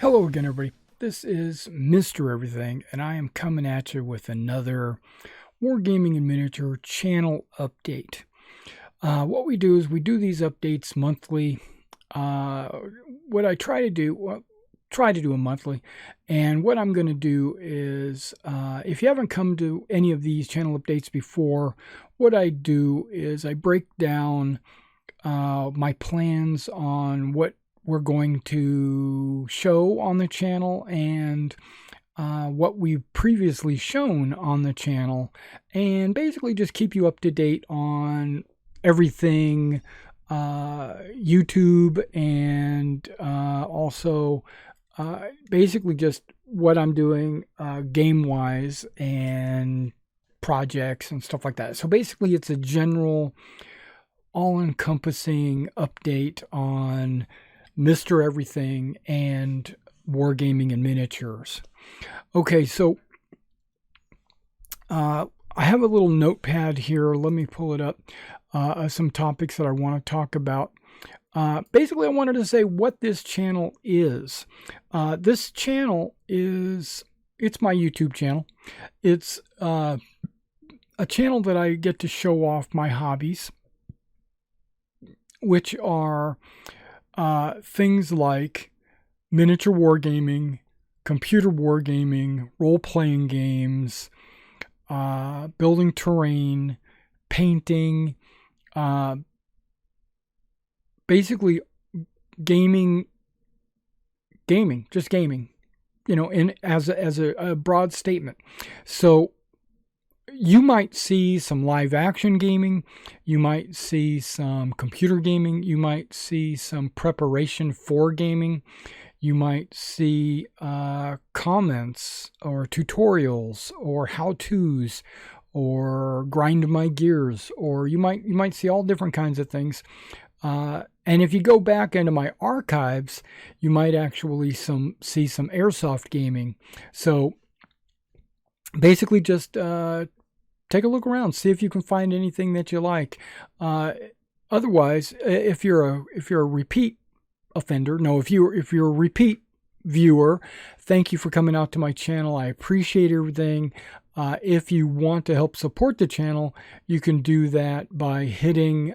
Hello again, everybody. This is Mr. Everything, and I am coming at you with another Wargaming and Miniature channel update. What we do is we do these updates monthly. Uh, what I try to do them monthly, and what I'm going to do is, if you haven't come to any of these channel updates before, what I do is I break down my plans on what we're going to show on the channel and what we've previously shown on the channel, and basically just keep you up to date on everything YouTube, and also basically just what I'm doing game wise and projects and stuff like that. So basically it's a general all-encompassing update on Mr. Everything and Wargaming and Miniatures. Okay, so I have a little notepad here. Let me pull it up. Some topics that I want to talk about. Basically, I wanted to say what this channel is. This channel it's my YouTube channel. It's a channel that I get to show off my hobbies, which are things like miniature wargaming, computer wargaming, role-playing games, building terrain, painting, basically gaming, just gaming, as a broad statement. So you might see some live action gaming, you might see some computer gaming, you might see some preparation for gaming, you might see comments or tutorials or how-tos or grind my gears, or you might see all different kinds of things. And if you go back into my archives, you might actually see some airsoft gaming. So basically just take a look around, see if you can find anything that you like. Otherwise, if you're a repeat offender, no, if you're a repeat viewer, thank you for coming out to my channel. I appreciate everything. If you want to help support the channel, you can do that by hitting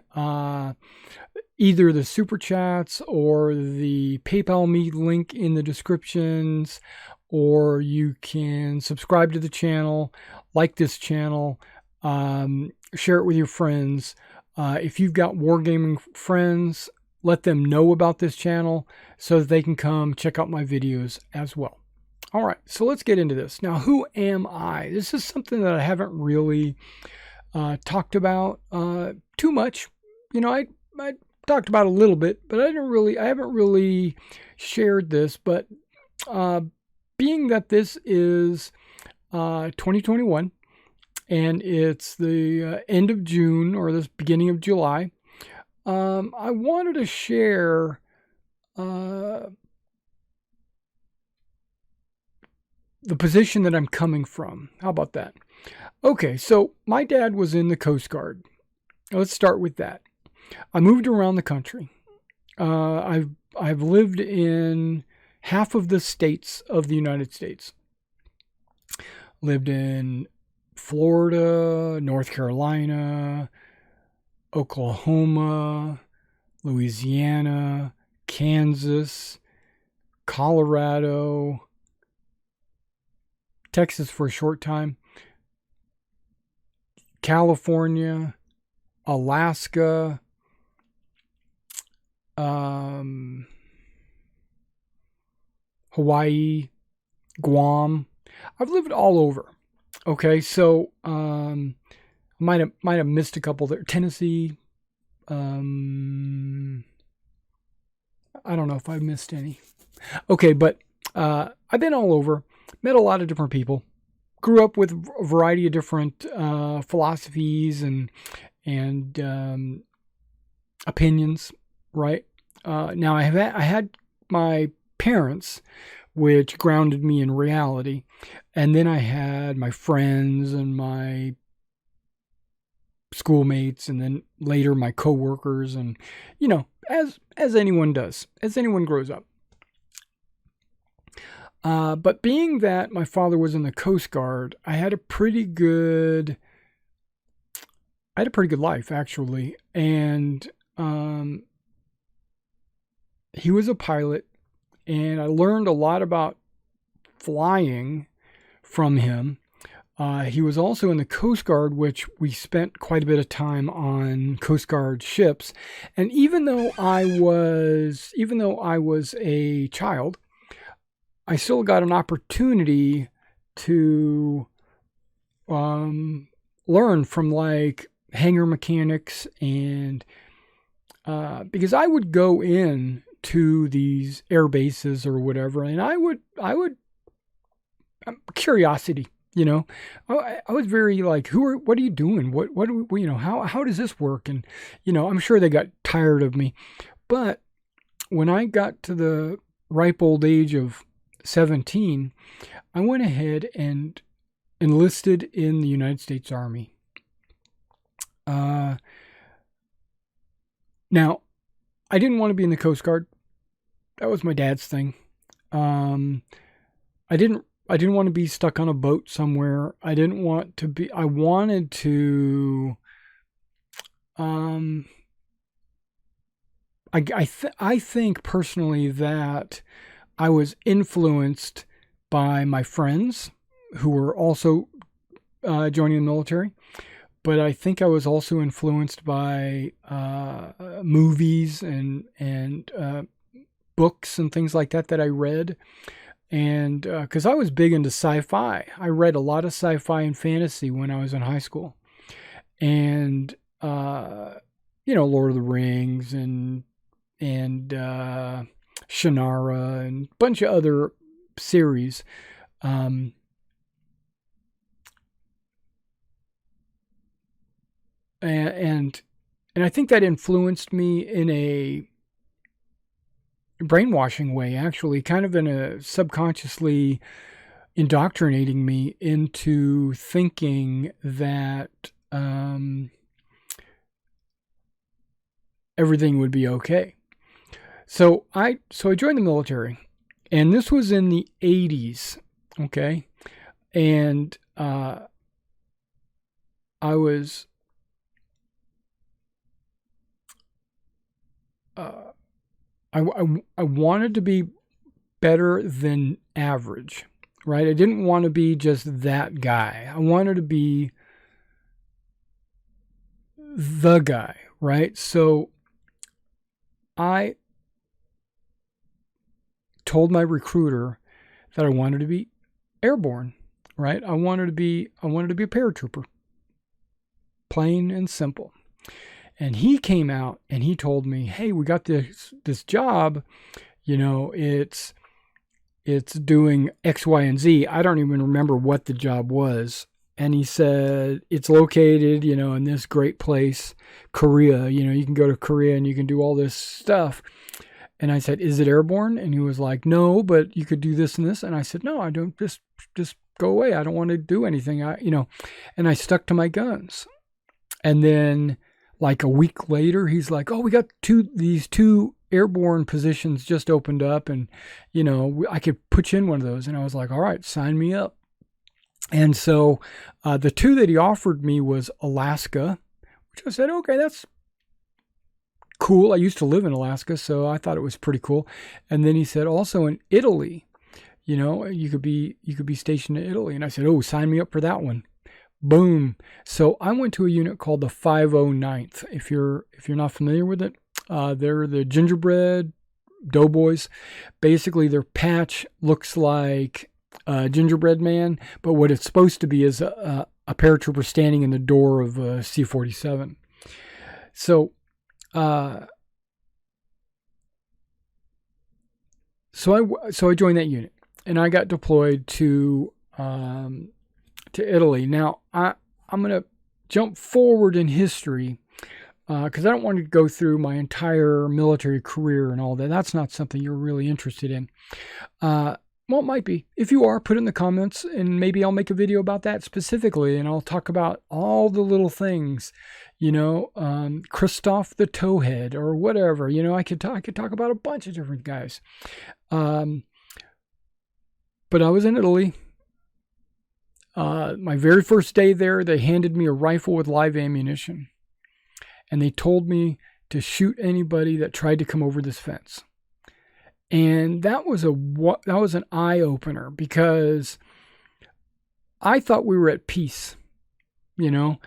either the super chats or the PayPal me link in the descriptions, or you can subscribe to the channel, like this channel, share it with your friends. If you've got wargaming friends, let them know about this channel so that they can come check out my videos as well. All right, so let's get into this. Now, who am I? This is something that I haven't really talked about too much. I talked about a little bit, but I haven't really shared this. But being that this is 2021 and it's the end of June or the beginning of July, I wanted to share the position that I'm coming from. How about that? Okay, so my dad was in the Coast Guard. Let's start with that. I moved around the country. I've lived in half of the states of the United States. Lived in Florida, North Carolina, Oklahoma, Louisiana, Kansas, Colorado, Texas for a short time, California, Alaska, Hawaii, Guam. I've lived all over. Okay, so might have missed a couple there. Tennessee. I don't know if I missed any. Okay, but I've been all over. Met a lot of different people. Grew up with a variety of different philosophies and opinions. Right. Now I had my parents, which grounded me in reality, and then I had my friends and my schoolmates, and then later my coworkers, and as anyone does, as anyone grows up. But being that my father was in the Coast Guard, I had a pretty good life actually, and he was a pilot, and I learned a lot about flying from him. He was also in the Coast Guard, which we spent quite a bit of time on Coast Guard ships. And even though I was a child, I still got an opportunity to learn from like hangar mechanics, and because I would go in to these air bases or whatever, and I would curiosity. I was very like, what are you doing? What do we, how does this work? And, I'm sure they got tired of me. But when I got to the ripe old age of 17, I went ahead and enlisted in the United States Army. Now, I didn't want to be in the Coast Guard. That was my dad's thing. I didn't want to be stuck on a boat somewhere. I wanted to, I think personally that I was influenced by my friends who were also joining the military, but I think I was also influenced by movies and books and things like that I read. And because I was big into sci-fi, I read a lot of sci-fi and fantasy when I was in high school, and Lord of the Rings and Shannara and a bunch of other series. And I think that influenced me in a brainwashing way, actually, kind of in a subconsciously indoctrinating me into thinking that everything would be okay. So I joined the military, and this was in the 80s, okay? And I was I wanted to be better than average, right? I didn't want to be just that guy. I wanted to be the guy, right? So I told my recruiter that I wanted to be airborne, right? I wanted to be a paratrooper. Plain and simple. And he came out and he told me, "Hey, we got this job, it's doing X, Y, and Z." I don't even remember what the job was. And he said, "It's located, in this great place, Korea. You can go to Korea and you can do all this stuff." And I said, "Is it airborne?" And he was like, "No, but you could do this and this." And I said, "No, I don't, just go away. I don't want to do anything." And I stuck to my guns. And then like a week later, he's like, "Oh, we got these two airborne positions just opened up, and I could put you in one of those." And I was like, "All right, sign me up." And so the two that he offered me was Alaska, which I said, "Okay, that's cool. I used to live in Alaska, so I thought it was pretty cool." And then he said also in Italy, you could be stationed in Italy. And I said, "Oh, sign me up for that one." Boom. So I went to a unit called the 509th. If you're not familiar with it, they're the gingerbread doughboys. Basically, their patch looks like a gingerbread man, but what it's supposed to be is a paratrooper standing in the door of a C-47. So, so I joined that unit, and I got deployed to Italy. Now, I'm going to jump forward in history because I don't want to go through my entire military career and all that. That's not something you're really interested in. Well, it might be. If you are, put it in the comments, and maybe I'll make a video about that specifically, and I'll talk about all the little things, Christoph the Towhead or whatever. I could talk about a bunch of different guys. But I was in Italy. My very first day there, they handed me a rifle with live ammunition. And they told me to shoot anybody that tried to come over this fence. And that was an eye opener, because I thought we were at peace, and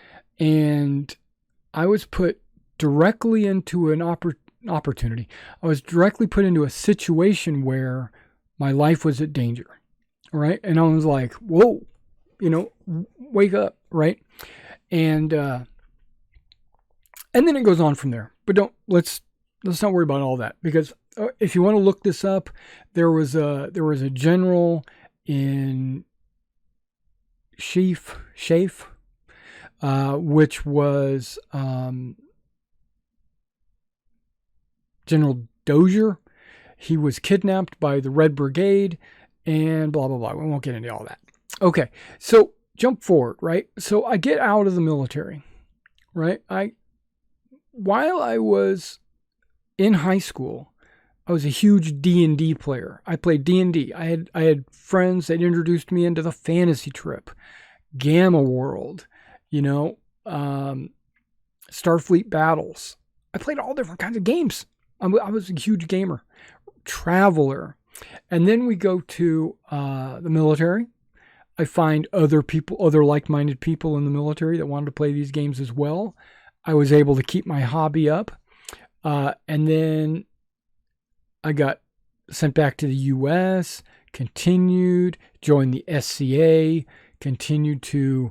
I was put directly into an opportunity. I was directly put into a situation where my life was at danger, right? And I was like, whoa, wake up, right? And then it goes on from there. But let's not worry about all that, because if you want to look this up, there was a general in Shafe, which was General Dozier. He was kidnapped by the Red Brigade, and blah blah blah. We won't get into all that. Okay, so jump forward, right? So I get out of the military, right? While I was in high school, I was a huge D&D player. I played D&D. I had friends that introduced me into the Fantasy Trip, Gamma World, Starfleet Battles. I played all different kinds of games. I was a huge gamer, traveler. And then we go to the military. I find other like-minded people in the military that wanted to play these games as well. I was able to keep my hobby up. And then I got sent back to the U.S., continued, joined the SCA, continued to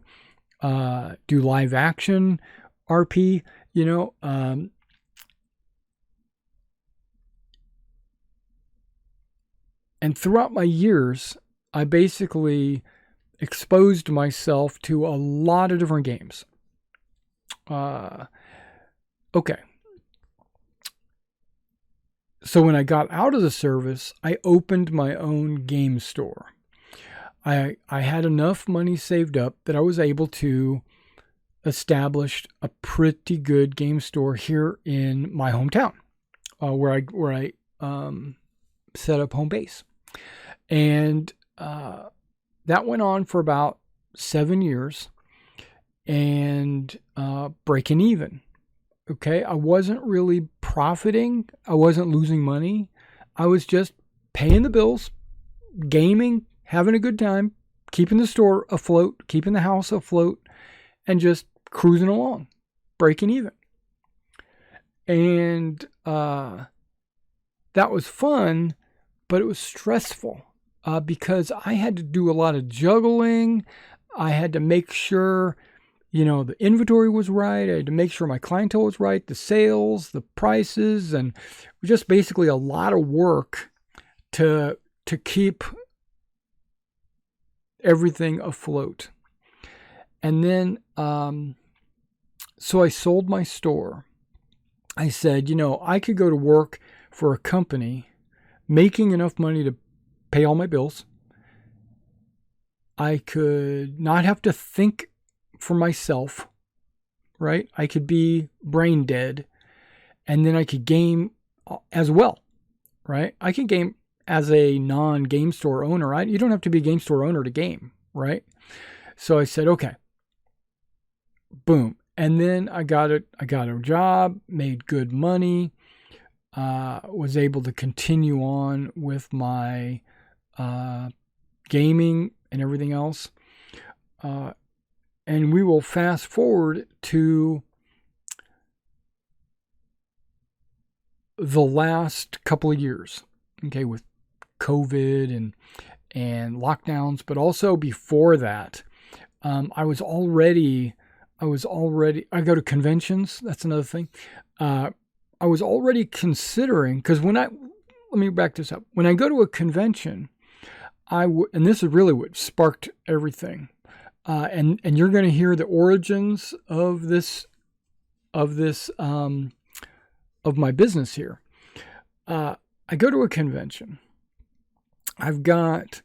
do live action RP, and throughout my years, I basically exposed myself to a lot of different games. Okay. So when I got out of the service, I opened my own game store. I had enough money saved up that I was able to establish a pretty good game store here in my hometown, where I set up home base. And that went on for about 7 years, and breaking even. Okay, I wasn't really profiting. I wasn't losing money. I was just paying the bills, gaming, having a good time, keeping the store afloat, keeping the house afloat, and just cruising along, breaking even. And that was fun, but it was stressful because I had to do a lot of juggling. I had to make sure the inventory was right. I had to make sure my clientele was right, the sales, the prices, and just basically a lot of work to keep everything afloat. And then, so I sold my store. I said, I could go to work for a company making enough money to pay all my bills. I could not have to think for myself, right? I could be brain dead, and then I could game as well, right? I can game as a non-game store owner, right? You don't have to be a game store owner to game, right? So I said, okay, boom. And then I got a job, made good money, was able to continue on with my gaming and everything else. And we will fast forward to the last couple of years, okay, with COVID and lockdowns, but also before that, I go to conventions. That's another thing. I was already considering, because let me back this up. When I go to a convention, and this is really what sparked everything. And you're going to hear the origins of of my business here. I go to a convention. I've got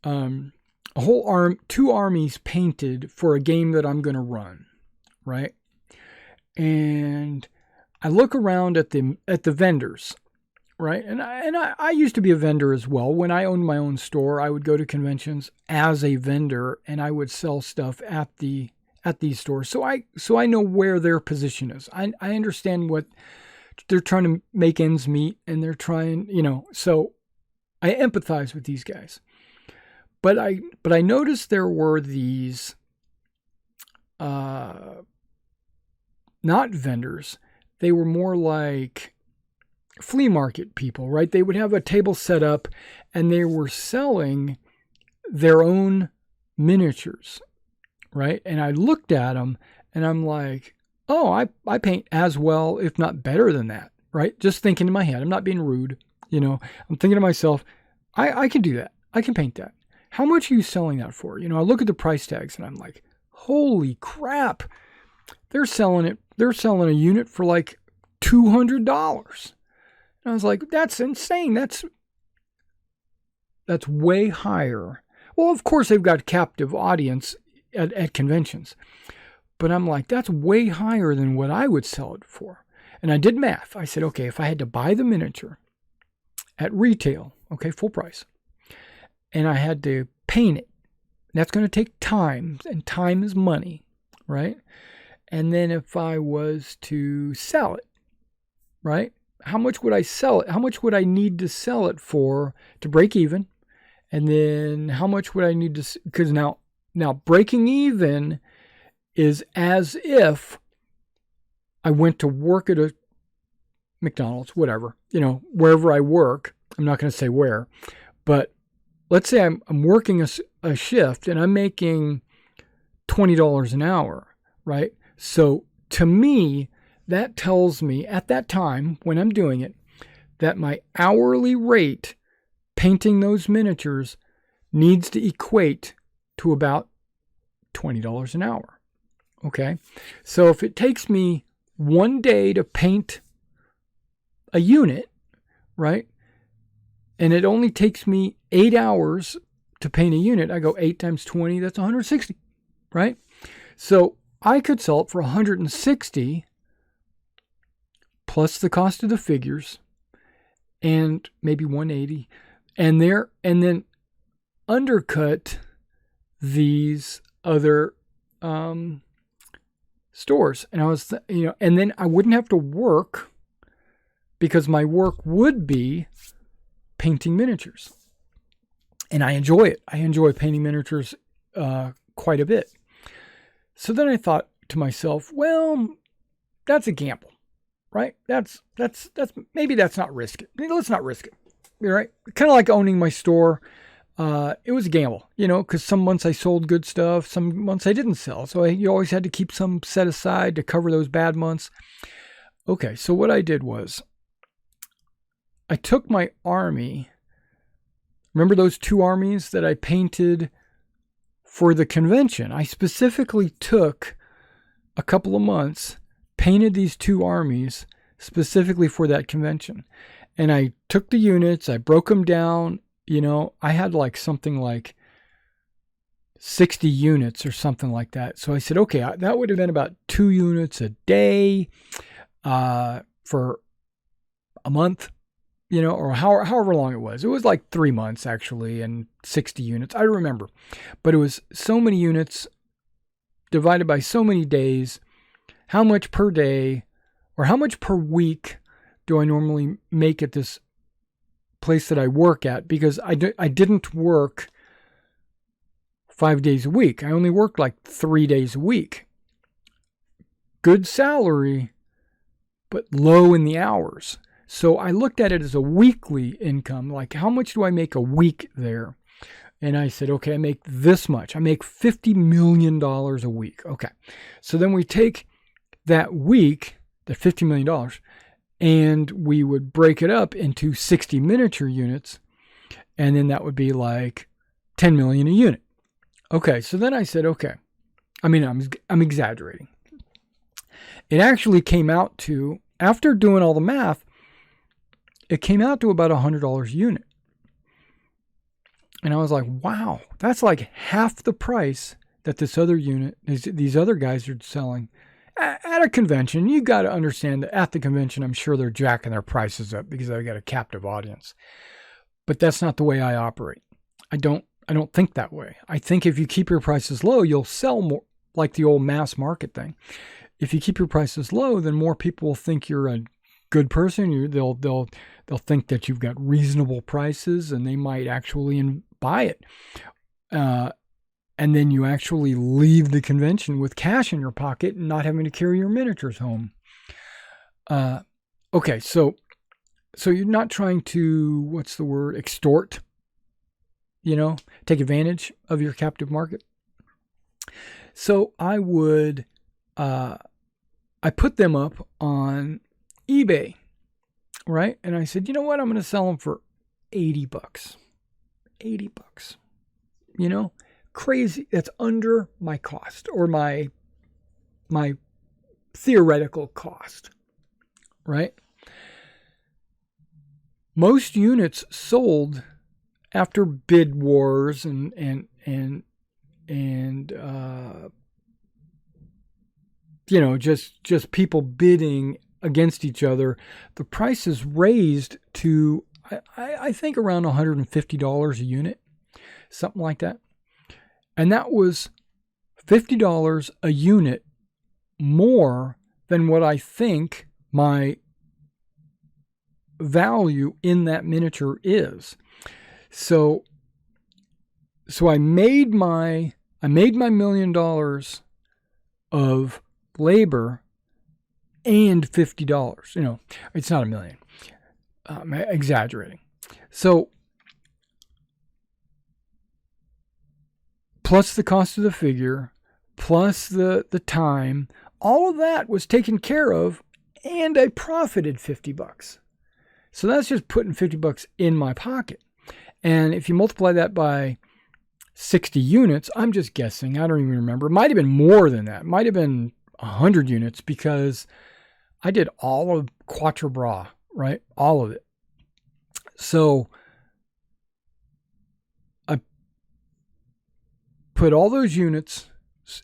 a whole two armies painted for a game that I'm going to run, right? And I look around at the vendors, right? And I used to be a vendor as well. When I owned my own store, I would go to conventions as a vendor, and I would sell stuff at these stores. So I know where their position is. I understand what they're trying to make ends meet, and they're trying, so I empathize with these guys. But I noticed there were these not vendors. They were more like flea market people, right? They would have a table set up and they were selling their own miniatures, right? And I looked at them and I'm like, oh, I paint as well, if not better than that, right? Just thinking in my head, I'm not being rude, I'm thinking to myself, I can do that. I can paint that. How much are you selling that for? I look at the price tags and I'm like, holy crap. They're selling a unit for like $200. And I was like, that's insane. That's way higher. Well, of course they've got captive audience at conventions, but I'm like, that's way higher than what I would sell it for. And I did math. I said, okay, if I had to buy the miniature at retail, okay, full price, and I had to paint it, that's going to take time, and time is money, right? And then if I was to sell it, right? How much would I sell it? How much would I need to sell it for to break even? And then how much would I need to, because now breaking even is as if I went to work at a McDonald's, whatever, wherever I work. I'm not going to say where, but let's say I'm working a shift and I'm making $20 an hour, right? So to me, that tells me at that time when I'm doing it, that my hourly rate painting those miniatures needs to equate to about $20 an hour. Okay. So if it takes me one day to paint a unit, right? And it only takes me 8 hours to paint a unit, I go 8 times 20, that's 160, right? So I could sell it for 160 plus the cost of the figures and maybe 180 and then undercut these other stores. And I was, and then I wouldn't have to work because my work would be painting miniatures. And I enjoy it. I enjoy painting miniatures quite a bit. So then I thought to myself, well, that's a gamble, right? That's maybe that's not risk it. Let's not risk it. You're right. Kind of like owning my store. It was a gamble, because some months I sold good stuff, some months I didn't sell. So you always had to keep some set aside to cover those bad months. Okay, so what I did was I took my army. Remember those 2 armies that I painted for the convention? I specifically took a couple of months, painted these 2 armies specifically for that convention. And I took the units, I broke them down. I had something like 60 units or something like that. So I said, okay, that would have been about 2 units a day for a month, or however long it was. It was like 3 months actually, and 60 units. I remember, but it was so many units divided by so many days. How much per day or how much per week do I normally make at this place that I work at? Because I didn't work 5 days a week. I only worked like 3 days a week. Good salary, but low in the hours. So I looked at it as a weekly income. Like, how much do I make a week there? And I said, okay, I make this much. I make $50 million a week. Okay. So then we take that week, the $50 million, and we would break it up into 60 miniature units. And then that would be like 10 million a unit. Okay. So then I said, okay, I'm exaggerating. It actually came out to, after doing all the math, it came out to about $100 a unit. And I was like, wow, that's like half the price that this other unit, these other guys are selling At a convention, you got to understand that at the convention, I'm sure they're jacking their prices up because I've got a captive audience. But that's not the way I operate. I don't think that way. I think if you keep your prices low, you'll sell more, like the old mass market thing. If you keep your prices low, then more people will think you're a good person. They'll think that you've got reasonable prices, and they might actually buy it. And then you actually leave the convention with cash in your pocket and not having to carry your miniatures home. Okay, so you're not trying to, extort, take advantage of your captive market. So I would, I put them up on eBay, right? And I said, you know what? I'm going to sell them for $80. $80, crazy. That's under my cost, or my theoretical cost, right? Most units sold after bid wars and just people bidding against each other. The price is raised to I think around $150 a unit, something like that. And that was $50 a unit more than what I think my value in that miniature is. So I made my $1 million of labor and $50. It's not $1 million. I'm exaggerating. So plus the cost of the figure, plus the time, all of that was taken care of, and I profited $50. So that's just putting $50 in my pocket. And if you multiply that by 60 units, I'm just guessing, I don't even remember. It might have been more than that. It might have been 100 units, because I did all of Quatre Bras, right? All of it. So I put all those units,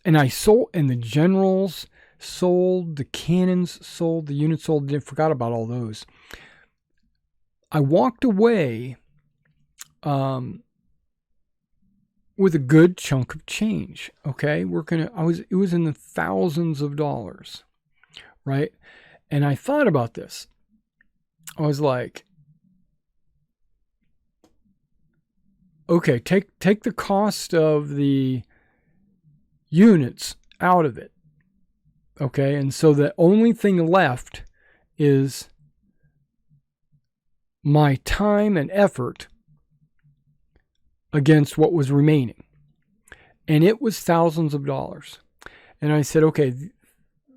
and I sold, and the generals sold, the cannons sold, the units sold. I forgot about all those. I walked away with a good chunk of change. Okay, it was in the thousands of dollars, right? And I thought about this. I was like, okay, take the cost of the units out of it. Okay, and so the only thing left is my time and effort against what was remaining. And it was thousands of dollars. And I said, okay,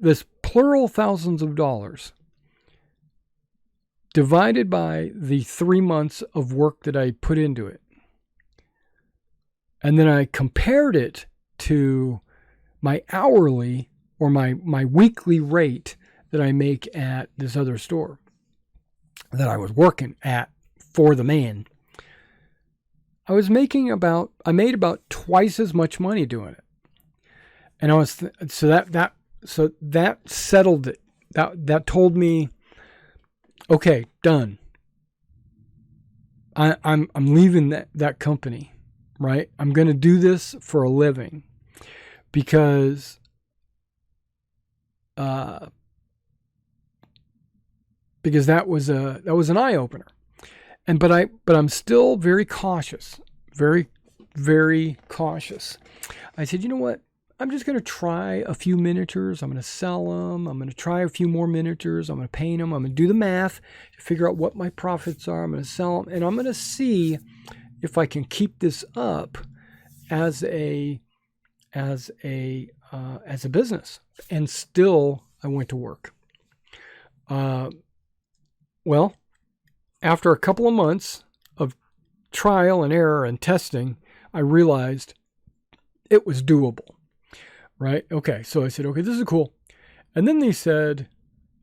this plural thousands of dollars divided by the 3 months of work that I put into it. And then I compared it to my hourly or my weekly rate that I make at this other store that I was working at for the man. I made about twice as much money doing it. And I was, so that settled it. That told me, okay, done. I'm leaving that company, right? I'm going to do this for a living, because that was an eye opener. But I'm still very cautious, very, very cautious. I said, you know what? I'm just going to try a few miniatures. I'm going to sell them. I'm going to try a few more miniatures. I'm going to paint them. I'm going to do the math to figure out what my profits are. I'm going to sell them, and I'm going to see if I can keep this up as a business. And still, I went to work. Well, after a couple of months of trial and error and testing, I realized it was doable, right? Okay, so I said, okay, this is cool. And then they said,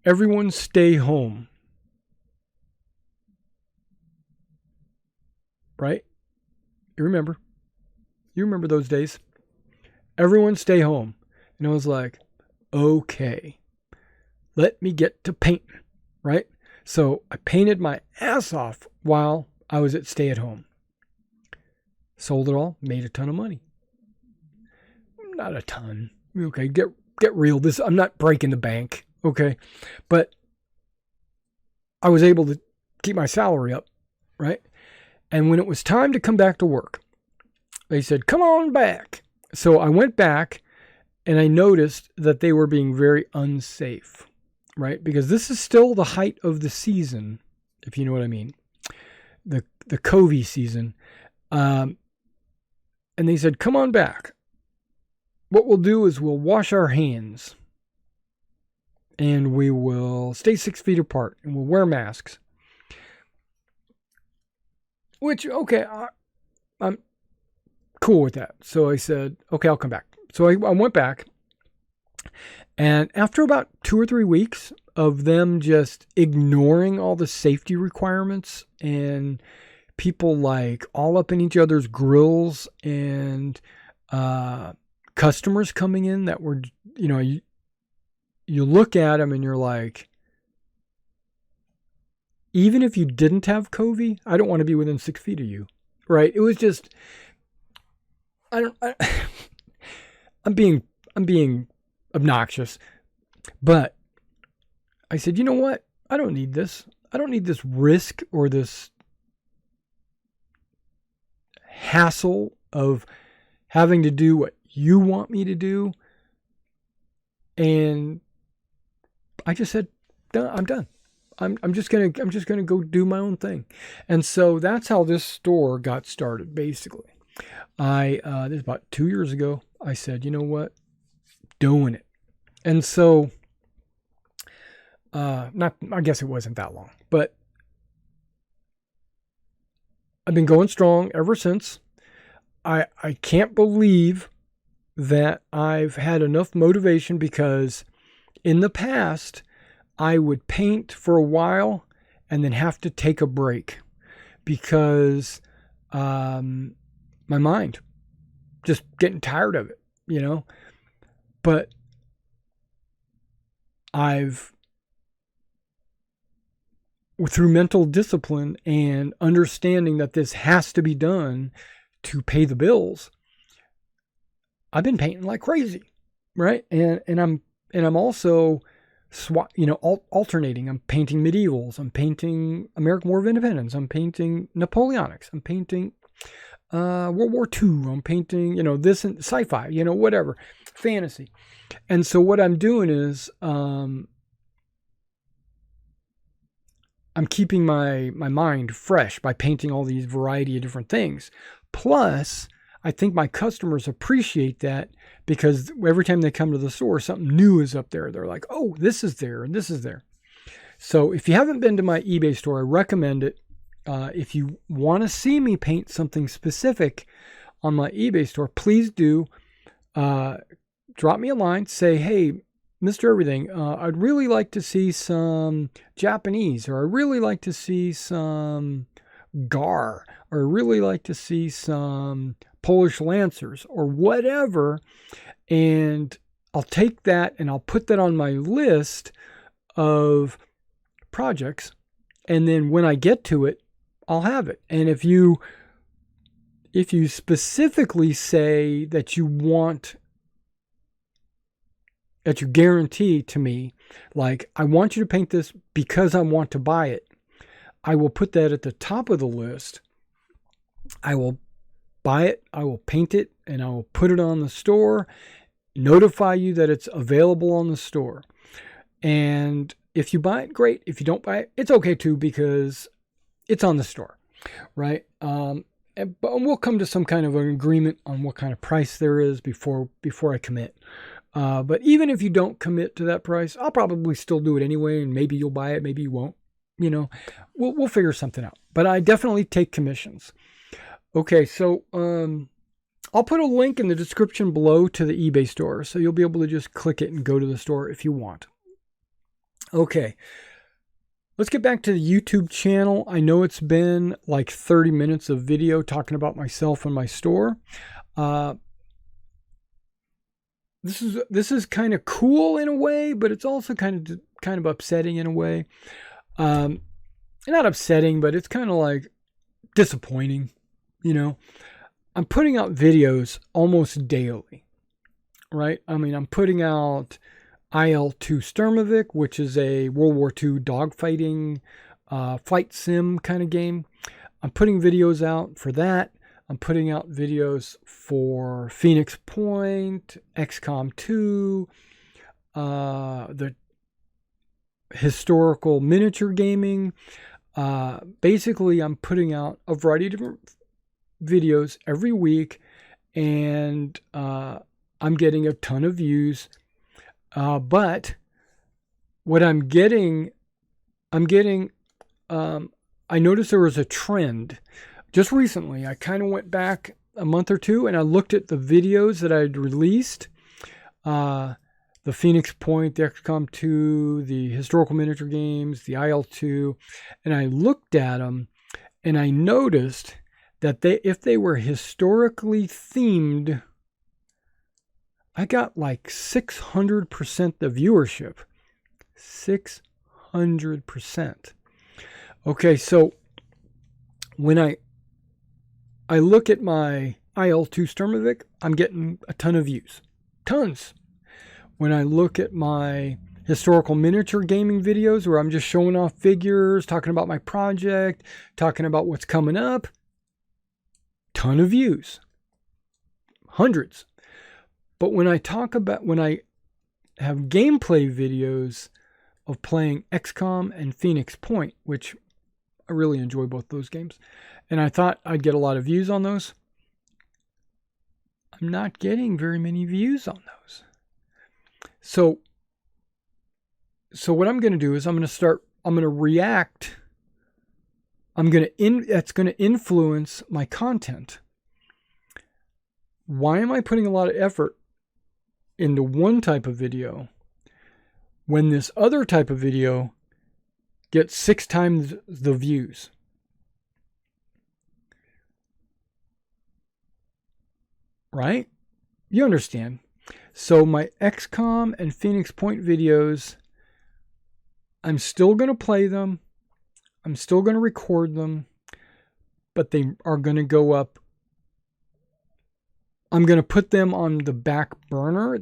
everyone stay home, right? You remember those days? Everyone stay home. And I was like, okay, let me get to painting, right? So I painted my ass off while I was at stay at home. Sold it all, made a ton of money. Not a ton. Okay, get real. I'm not breaking the bank, okay? But I was able to keep my salary up, right? And when it was time to come back to work, they said, come on back. So I went back and I noticed that they were being very unsafe, right? Because this is still the height of the season, if you know what I mean. The COVID season. And they said, come on back. What we'll do is we'll wash our hands and we will stay 6 feet apart and we'll wear masks. Which, okay, I'm cool with that. So I said, okay, I'll come back. So I went back. And after about 2 or 3 weeks of them just ignoring all the safety requirements and people like all up in each other's grills and customers coming in that were, you look at them and you're like, even if you didn't have COVID, I don't want to be within 6 feet of you, right? It was just, I'm being obnoxious, but I said, you know what? I don't need this. I don't need this risk or this hassle of having to do what you want me to do. And I just said, I'm done. I'm just gonna go do my own thing. And so that's how this store got started, basically. This was about 2 years ago. I said, you know what? Doing it. And so, I guess it wasn't that long, but I've been going strong ever since. I can't believe that I've had enough motivation, because in the past, I would paint for a while and then have to take a break because my mind just getting tired of it, But through mental discipline and understanding that this has to be done to pay the bills, I've been painting like crazy, right? And I'm also alternating. I'm painting medievals. I'm painting American War of Independence. I'm painting Napoleonics. I'm painting World War II. I'm painting, this and sci-fi, whatever, fantasy. And so what I'm doing is I'm keeping my mind fresh by painting all these variety of different things. Plus, I think my customers appreciate that, because every time they come to the store, something new is up there. They're like, oh, this is there and this is there. So if you haven't been to my eBay store, I recommend it. If you want to see me paint something specific on my eBay store, please do drop me a line. Say, hey, Mr. Everything, I'd really like to see some Japanese, or I'd really like to see some Gar, or I'd really like to see some Polish Lancers, or whatever. And I'll take that and I'll put that on my list of projects. And then when I get to it, I'll have it. And if you specifically say that you guarantee to me, like, I want you to paint this because I want to buy it, I will put that at the top of the list. I will buy it, I will paint it, and I will put it on the store, notify you that it's available on the store. And if you buy it, great. If you don't buy it, it's okay too, because it's on the store, right? But we'll come to some kind of an agreement on what kind of price there is before I commit. But even if you don't commit to that price, I'll probably still do it anyway, and maybe you'll buy it, maybe you won't. We'll figure something out. But I definitely take commissions. Okay, so I'll put a link in the description below to the eBay store, so you'll be able to just click it and go to the store if you want. Okay, let's get back to the YouTube channel. I know it's been like 30 minutes of video talking about myself and my store. this is kind of cool in a way, but it's also kind of upsetting in a way. Not upsetting, but it's kind of like disappointing. You know, I'm putting out videos almost daily, right? I mean, I'm putting out IL-2 Sturmovik, which is a World War II dogfighting flight sim kind of game. I'm putting videos out for that. I'm putting out videos for Phoenix Point, XCOM 2, the historical miniature gaming. Basically, I'm putting out a variety of different videos every week, and I'm getting a ton of views. But what I'm getting, I noticed there was a trend just recently. I kind of went back a month or two and I looked at the videos that I'd released, the Phoenix Point, the XCOM 2, the historical miniature games, the IL-2, and I looked at them and I noticed that if they were historically themed, I got like 600% the viewership. 600%. Okay, so when I look at my IL-2 Sturmovik, I'm getting a ton of views. Tons. When I look at my historical miniature gaming videos where I'm just showing off figures, talking about my project, talking about what's coming up, ton of views. Hundreds. But when I have gameplay videos of playing XCOM and Phoenix Point, which I really enjoy both those games, and I thought I'd get a lot of views on those, I'm not getting very many views on those. So what I'm going to do is I'm going to react. That's going to influence my content. Why am I putting a lot of effort into one type of video when this other type of video gets 6 times the views? Right? You understand. So my XCOM and Phoenix Point videos, I'm still going to play them. I'm still going to record them, but they are going to go up. I'm going to put them on the back burner.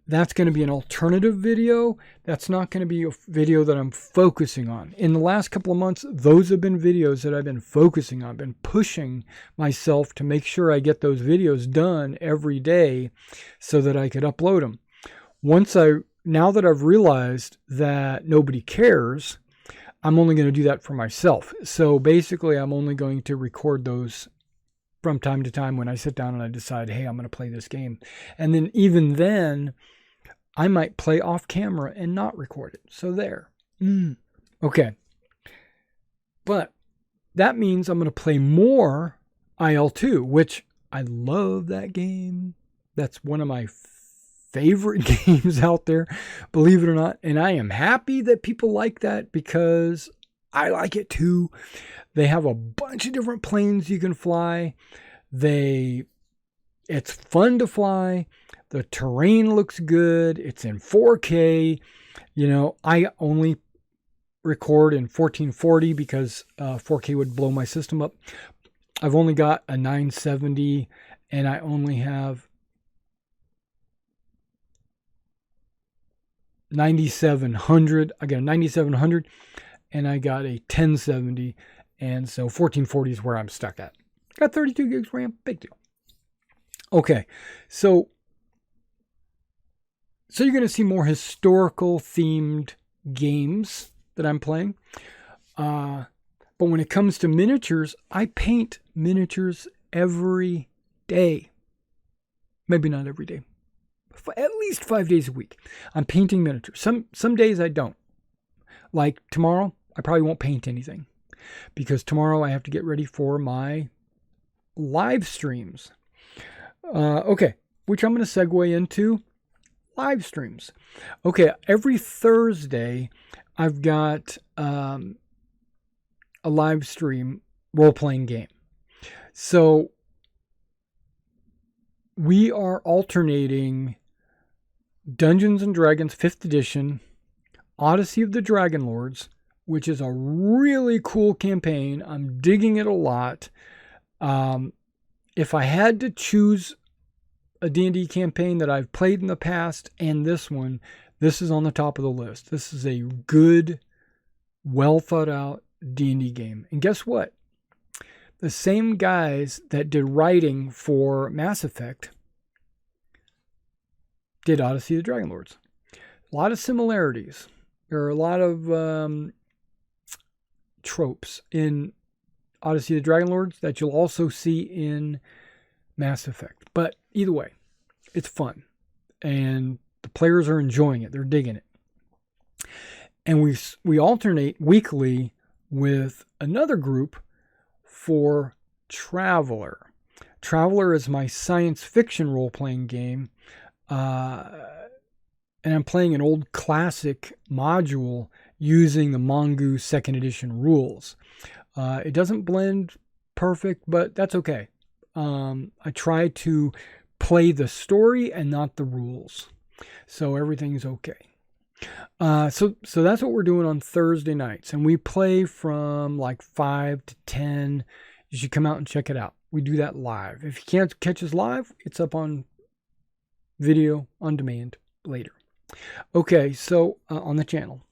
That's going to be an alternative video. That's not going to be a video that I'm focusing on. In the last couple of months, those have been videos that I've been focusing on. I've been pushing myself to make sure I get those videos done every day so that I could upload them. Now that I've realized that nobody cares, I'm only going to do that for myself. So basically, I'm only going to record those from time to time when I sit down and I decide, hey, I'm going to play this game. And then even then, I might play off camera and not record it. So there. Okay. But that means I'm going to play more IL-2, which I love that game. That's one of my favorite games out there, believe it or not. And I am happy that people like that because I like it too. They have a bunch of different planes you can fly. It's fun to fly. The terrain looks good. It's in 4K. You know, I only record in 1440 because 4K would blow my system up. I've only got a 970 and I only have 9700. I got a 9700 and I got a 1070. And so 1440 is where I'm stuck at. Got 32 gigs RAM. Big deal. Okay. So you're going to see more historical themed games that I'm playing. But when it comes to miniatures, I paint miniatures every day. Maybe not every day. At least 5 days a week. I'm painting miniatures. Some days I don't. Like tomorrow, I probably won't paint anything. Because tomorrow I have to get ready for my live streams. Okay, which I'm going to segue into live streams. Okay, every Thursday I've got a live stream role-playing game. So we are alternating Dungeons and Dragons 5th edition, Odyssey of the Dragon Lords, which is a really cool campaign. I'm digging it a lot. If I had to choose a D&D campaign that I've played in the past and this one, this is on the top of the list. This is a good, well thought out D&D game. And guess what? The same guys that did writing for Mass Effect did Odyssey of the Dragon Lords. A lot of similarities. There are a lot of tropes in Odyssey of the Dragon Lords that you'll also see in Mass Effect. But either way, it's fun. And the players are enjoying it. They're digging it. And we alternate weekly with another group for Traveler. Traveler is my science fiction role-playing game. And I'm playing an old classic module using the Mongoose 2nd edition rules. It doesn't blend perfect, but that's okay. I try to play the story and not the rules. So everything's okay. So that's what we're doing on Thursday nights. And we play from like 5 to 10. You should come out and check it out. We do that live. If you can't catch us live, it's up on video on demand later. Okay, so on the channel.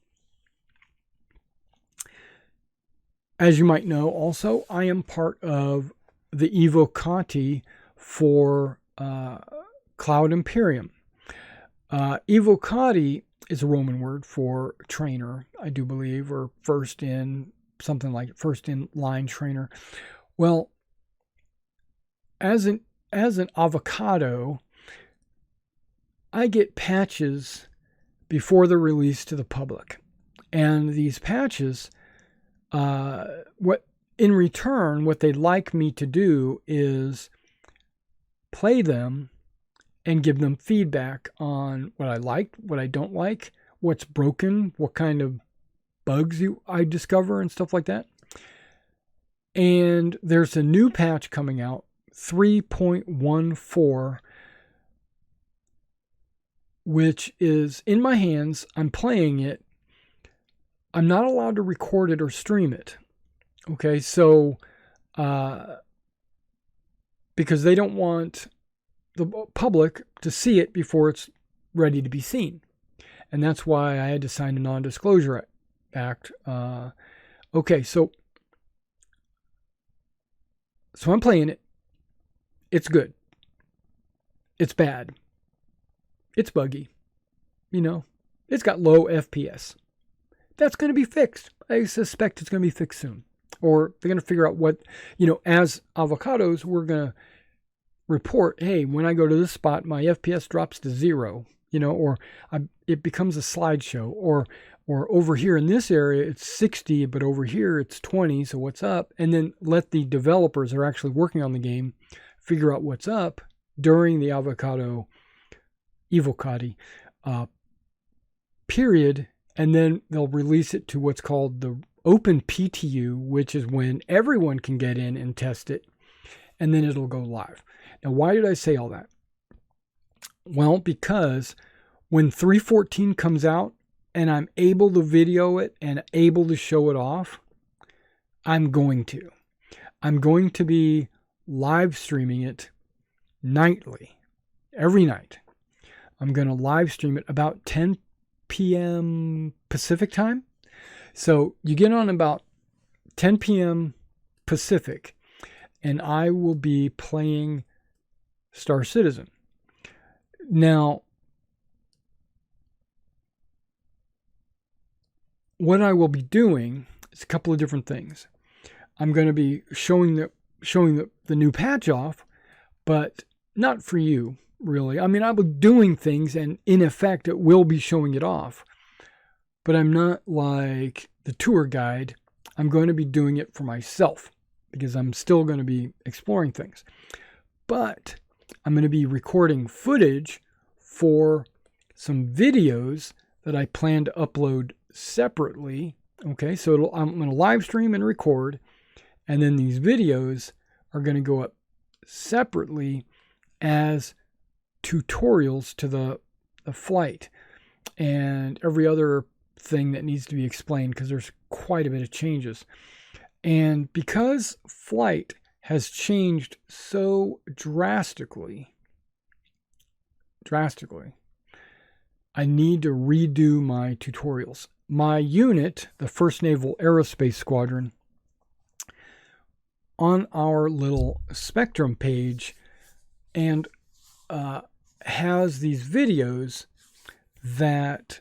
As you might know, also, I am part of the Evocati for Cloud Imperium. Evocati is a Roman word for trainer, I do believe, or first in line trainer. Well, as an avocado, I get patches before they're released to the public. And these patches, what they'd like me to do is play them and give them feedback on what I liked, what I don't like, what's broken, what kind of bugs I discover and stuff like that. And there's a new patch coming out, 3.14, which is in my hands. I'm playing it. I'm not allowed to record it or stream it. Okay, so because they don't want the public to see it before it's ready to be seen. And that's why I had to sign a non-disclosure act. Okay, so I'm playing it. It's good. It's bad. It's buggy. It's got low FPS. That's going to be fixed. I suspect it's going to be fixed soon. Or they're going to figure out what, as avocados, we're going to report, hey, when I go to this spot, my FPS drops to 0, or it becomes a slideshow, or over here in this area, it's 60, but over here it's 20. So what's up? And then let the developers that are actually working on the game figure out what's up during the Evocati period. And then they'll release it to what's called the Open PTU, which is when everyone can get in and test it. And then it'll go live. Now, why did I say all that? Well, because when 3.14 comes out and I'm able to video it and able to show it off, I'm going to be live streaming it nightly, every night. I'm going to live stream it about 10 p.m. Pacific time. So you get on about 10 p.m. Pacific, and I will be playing Star Citizen. Now, what I will be doing is a couple of different things. I'm going to be showing the new patch off, but not for you, really. I mean, I'll be doing things, and in effect, it will be showing it off. But I'm not like the tour guide. I'm going to be doing it for myself because I'm still going to be exploring things. But I'm going to be recording footage for some videos that I plan to upload separately. Okay, so I'm going to live stream and record, and then these videos are going to go up separately as tutorials to the flight and every other thing that needs to be explained, because there's quite a bit of changes. And because flight has changed so drastically, I need to redo my tutorials. My unit, the 1st Naval Aerospace Squadron, on our little Spectrum page, and has these videos that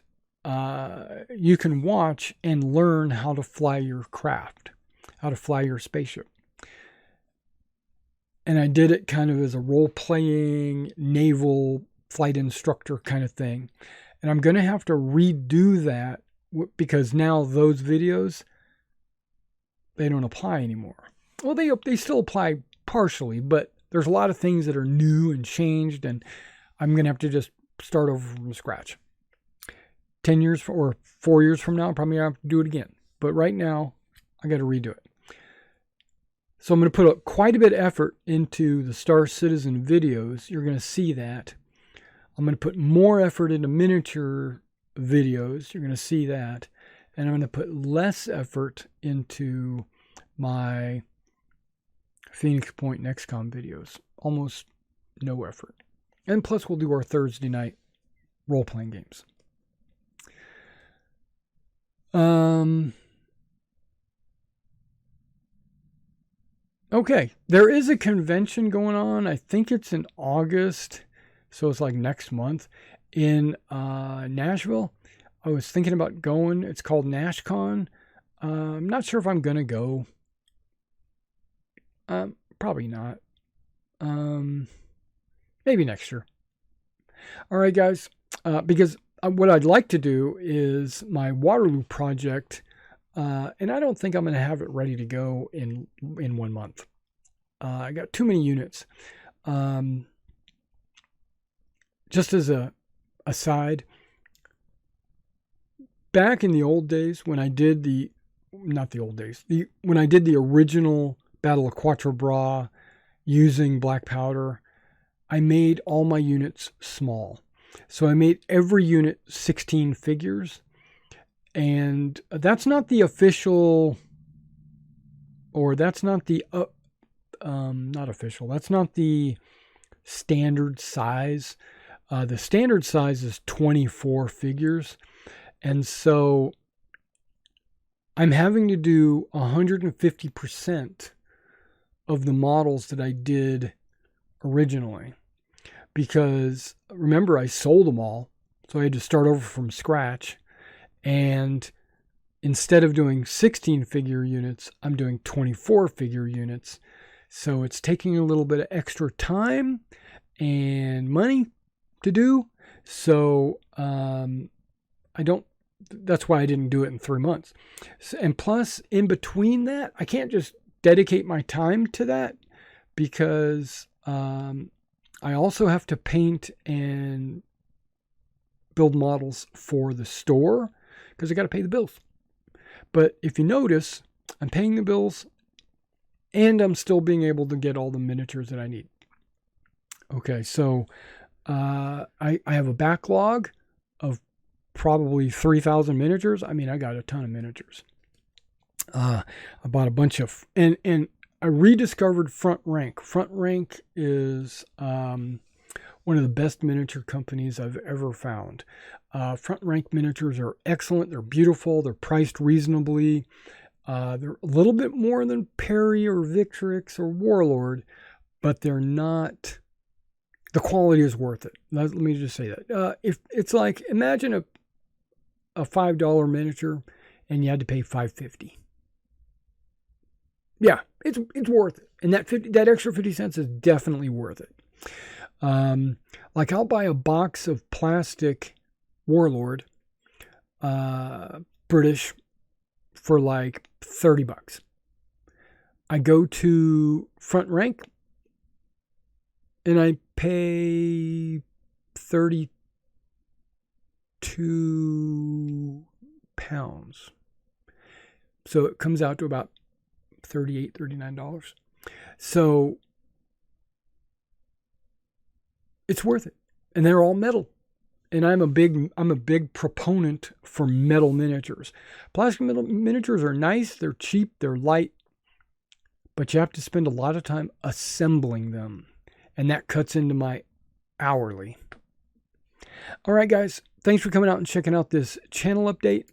you can watch and learn how to fly your craft, how to fly your spaceship. And I did it kind of as a role-playing naval flight instructor kind of thing. And I'm going to have to redo that because now those videos, they don't apply anymore. Well, they still apply partially, but there's a lot of things that are new and changed, and I'm going to have to just start over from scratch. 10 years or 4 years from now, I'm probably going to have to do it again. But right now, I got to redo it. So I'm going to put quite a bit of effort into the Star Citizen videos. You're going to see that. I'm going to put more effort into miniature videos. You're going to see that. And I'm going to put less effort into my Phoenix Point and XCOM videos. Almost no effort. And plus we'll do our Thursday night role-playing games. Okay, there is a convention going on. I think it's in August, so it's like next month in Nashville. I was thinking about going. It's called NashCon. I'm not sure if I'm going to go. Probably not. Maybe next year. All right, guys. Because what I'd like to do is my Waterloo project, and I don't think I'm going to have it ready to go in 1 month. I got too many units. Just as a aside, back in the old days when I did when I did the original Battle of Quatre Bras using black powder, I made all my units small. So I made every unit 16 figures, and that's not the official, or that's not the not official. That's not the standard size. The standard size is 24 figures, and so I'm having to do 150% of the models that I did originally. Because remember, I sold them all, so I had to start over from scratch. And instead of doing 16 figure units, I'm doing 24 figure units. So it's taking a little bit of extra time and money to do. So that's why I didn't do it in 3 months. And plus, in between that, I can't just dedicate my time to that, because I also have to paint and build models for the store, because I got to pay the bills. But if you notice, I'm paying the bills and I'm still being able to get all the miniatures that I need. Okay, so I have a backlog of probably 3,000 miniatures. I mean, I got a ton of miniatures. I bought a bunch of, and I rediscovered Front Rank. Front Rank is one of the best miniature companies I've ever found. Front Rank miniatures are excellent. They're beautiful. They're priced reasonably. They're a little bit more than Perry or Victrix or Warlord, but they're not. The quality is worth it. Let me just say that. If it's like, imagine a $5 miniature and you had to pay $5.50. Yeah, it's worth it. And that extra 50 cents is definitely worth it. Like, I'll buy a box of plastic Warlord, British, for like $30. I go to Front Rank and I pay £32. So it comes out to about $38, $39. So it's worth it. And they're all metal. And I'm a big proponent for metal miniatures. Plastic metal miniatures are nice, they're cheap, they're light, but you have to spend a lot of time assembling them. And that cuts into my hourly. All right, guys, thanks for coming out and checking out this channel update.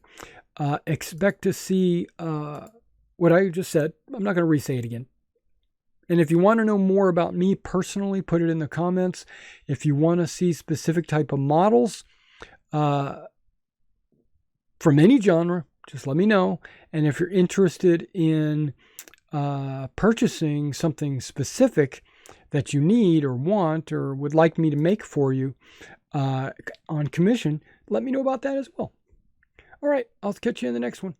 Expect to see what I just said. I'm not going to re-say it again. And if you want to know more about me personally, put it in the comments. If you want to see specific type of models from any genre, just let me know. And if you're interested in purchasing something specific that you need or want or would like me to make for you on commission, let me know about that as well. All right, I'll catch you in the next one.